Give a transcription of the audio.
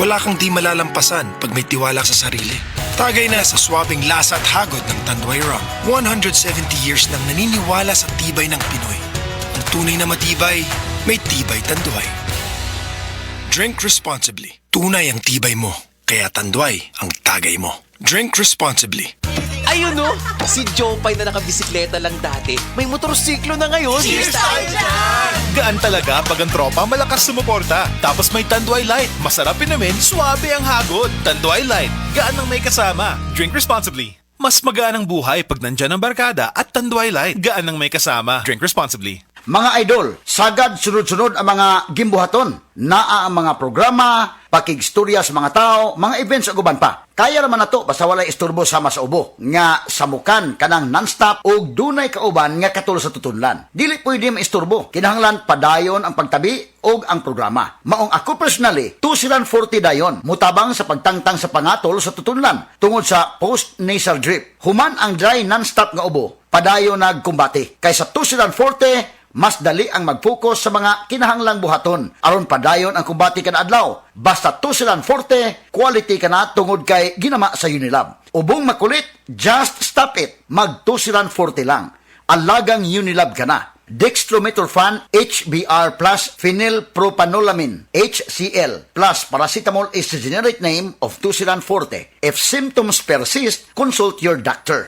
Wala kang di malalampasan pag may tiwala sa sarili. Tagay na sa swabing lasa at hagod ng Tanduay Rum. 170 years nang naniniwala sa tibay ng Pinoy. Ang tunay na matibay, may tibay Tanduay. Drink responsibly. Tunay ang tibay mo, kaya Tanduay ang tagay mo. Drink responsibly. Ayun no, si Jopay na nakabisikleta lang dati, may motorsiklo na ngayon. Cheers tayo dyan! Gaan talaga pag ang tropa malakas sumuporta. Tapos may Tanduay Light. Masarap inumin, suwabe ang hagod. Tanduay Light. Gaan ang may kasama. Drink responsibly. Mas magaan ang buhay pag nandyan ang barkada at Tanduay Light. Gaan ang may kasama. Drink responsibly. Mga idol, sagad sunod-sunod ang mga gimbuhaton. Naa ang mga programa, pakigstorya sa mga tao, mga events ug uban pa. Kaya naman nato basta walay isturbo sama sa ubo. Nga samukan kanang non-stop ug dunay kauban nga katul sa tutunlan. Dili pwede maisturbo. Kinahanglan padayon ang pagtabi ug ang programa. Maong ako personally, 240 dayon. Mutabang sa pagtangtang sa pangatol sa tutunlan tungod sa post-nasal drip. Human ang dry non-stop nga ubo. Padayon nagkumbati. Kaysa 240, mas dali ang mag-focus sa mga kinahanglang buhaton aron padayon ang kumbati kada adlaw. Basta 240, quality ka na tungod kay ginama sa Unilab. Ubong makulit, just stop it. Mag 240 lang. Alagang Unilab ka na. Dextromethorphan HBr plus phenylpropanolamine HCl plus paracetamol is the generic name of 240. If symptoms persist, consult your doctor.